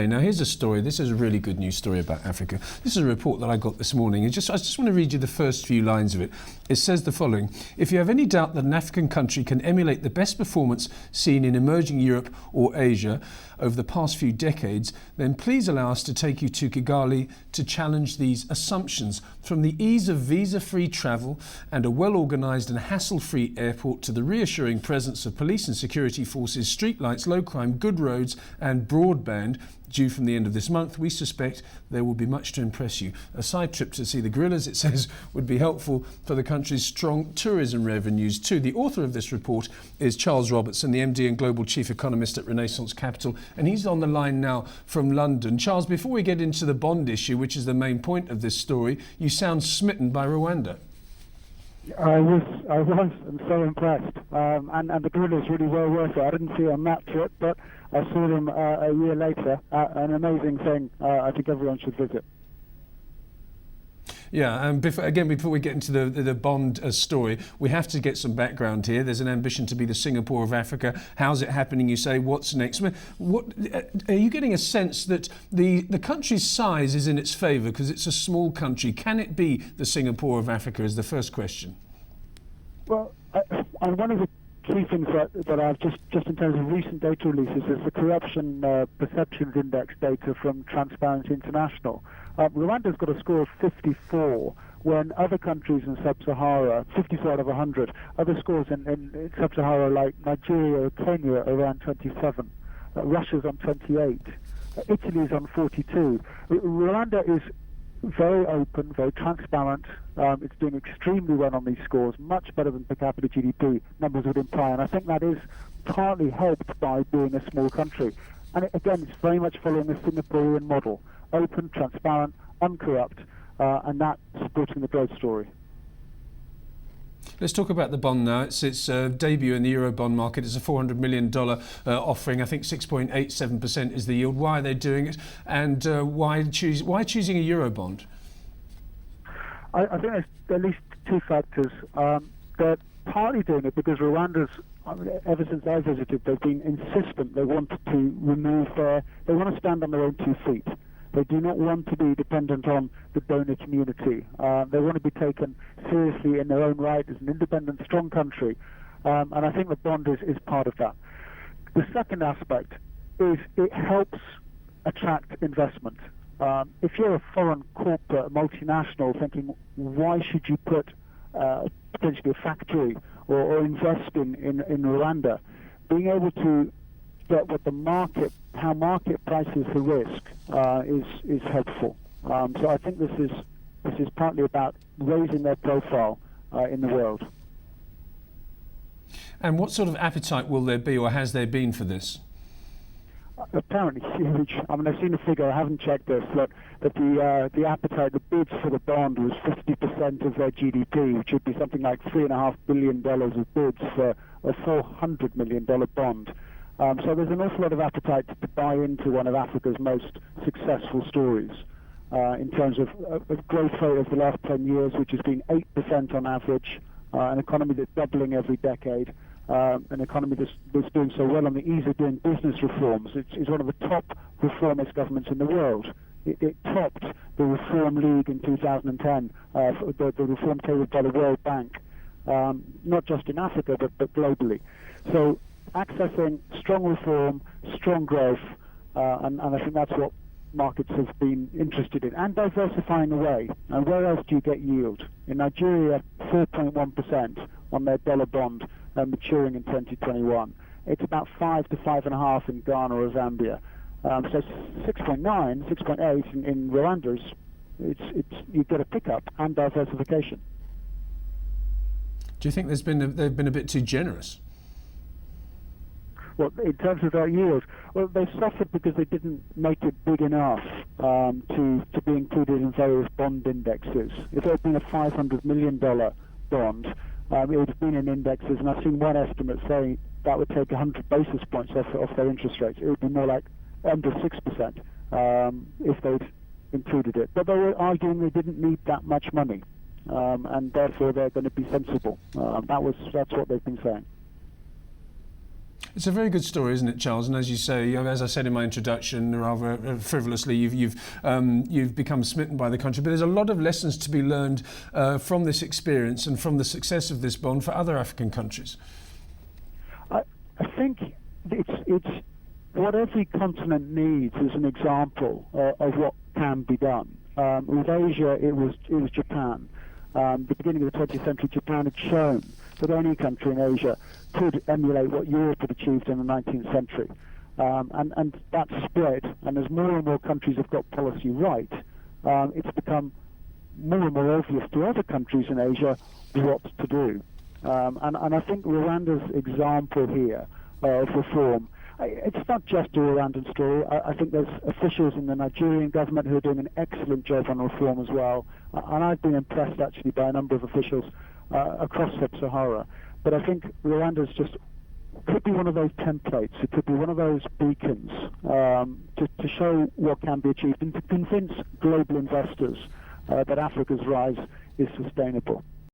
Now here's a story. This is a really good news story about Africa. This is a report that I got this morning. I just want to read you the first few lines of it. It says the following: if you have any doubt that an African country can emulate the best performance seen in emerging Europe or Asia over the past few decades, then please allow us to take you to Kigali to challenge these assumptions. From the ease of visa-free travel and a well-organised and hassle-free airport to the reassuring presence of police and security forces, streetlights, low crime, good roads and broadband due from the end of this month, we suspect there will be much to impress you. A side trip to see the gorillas, it says, would be helpful for the country's strong tourism revenues too. The author of this report is Charles Robertson, the MD and Global Chief Economist at Renaissance Capital, and he's on the line now from London. Charles, before we get into the bond issue, which is the main point of this story, you sound smitten by Rwanda. I was I'm so impressed. And the gorillas really were worth it. I didn't see on that trip, but I saw them a year later. An amazing thing. I think everyone should visit. Yeah, and before we get into the bond story, we have to get some background here. There's an ambition to be the Singapore of Africa. How's it happening, you say? What's next? What are you getting a sense that the country's size is in its favour because it's a small country? Can it be the Singapore of Africa is the first question. Well, and one of the key things that I've just in terms of recent data releases is the corruption perceptions index data from Transparency International. Rwanda's got a score of 54, when other countries in Sub-Sahara, 54 out of 100, other scores in Sub-Sahara like Nigeria or Kenya are around 27. Russia's on 28. Italy's on 42. Rwanda is very open, very transparent. It's doing extremely well on these scores, much better than per capita GDP numbers would imply. And I think that is partly helped by being a small country. And again, it's very much following the Singaporean model: open, transparent, uncorrupt, and that supporting the growth story. Let's talk about the bond now. It's its debut in the Eurobond market. It's a $400 million offering. I think 6.87% is the yield. Why are they doing it? And why choosing a Eurobond? I think there's at least two factors. They're partly doing it because Rwanda's, ever since I visited, they've been insistent. They want to they want to stand on their own 2 feet. They do not want to be dependent on the donor community. They want to be taken seriously in their own right as an independent, strong country. And I think the bond is part of that. The second aspect is it helps attract investment. If you're a foreign corporate, multinational, thinking, why should you put potentially a factory or invest in Rwanda, being able to get what how market prices the risk is helpful. So I think this is partly about raising their profile in the world. And what sort of appetite will there be, or has there been, for this? Apparently huge. I mean, I've seen a figure, I haven't checked this, but the appetite, the bids for the bond was 50% of their GDP, which would be something like $3.5 billion of bids for a $400 million bond. So there's an awful lot of appetite to buy into one of Africa's most successful stories in terms of growth rate over the last 10 years, which has been 8% on average, an economy that's doubling every decade, an economy that's doing so well on the ease of doing business reforms. It's one of the top reformist governments in the world. It topped the Reform League in 2010, the reform table by the World Bank, not just in Africa, but globally. So accessing strong reform, strong growth, and I think that's what markets have been interested in, and diversifying away. And where else do you get yield? In Nigeria, 4.1% on their dollar bond maturing in 2021. It's about 5 to 5.5 in Ghana or Zambia. So 6.9, 6.8 in Rwanda you get a pickup and diversification. Do you think they've been a bit too generous? Well, in terms of their yield, well, they suffered because they didn't make it big enough to be included in various bond indexes. If it had been a $500 million bond, it would have been in indexes, and I've seen one estimate saying that would take 100 basis points off their interest rates. It would be more like under 6% if they'd included it. But they were arguing they didn't need that much money, and therefore they're going to be sensible. That's what they've been saying. It's a very good story, isn't it, Charles? And as you say, as I said in my introduction, rather frivolously, you've become smitten by the country. But there's a lot of lessons to be learned from this experience and from the success of this bond for other African countries. I think it's what every continent needs is an example of what can be done. With Asia, it was Japan. The beginning of the 20th century, Japan had shown that any country in Asia could emulate what Europe had achieved in the 19th century. And that spread, and as more and more countries have got policy right, it's become more and more obvious to other countries in Asia what to do. And I think Rwanda's example here of reform, it's not just a Rwandan story. I think there's officials in the Nigerian government who are doing an excellent job on reform as well. And I've been impressed actually by a number of officials across Sub-Sahara. But I think Rwanda's just could be one of those templates. It could be one of those beacons to show what can be achieved and to convince global investors that Africa's rise is sustainable.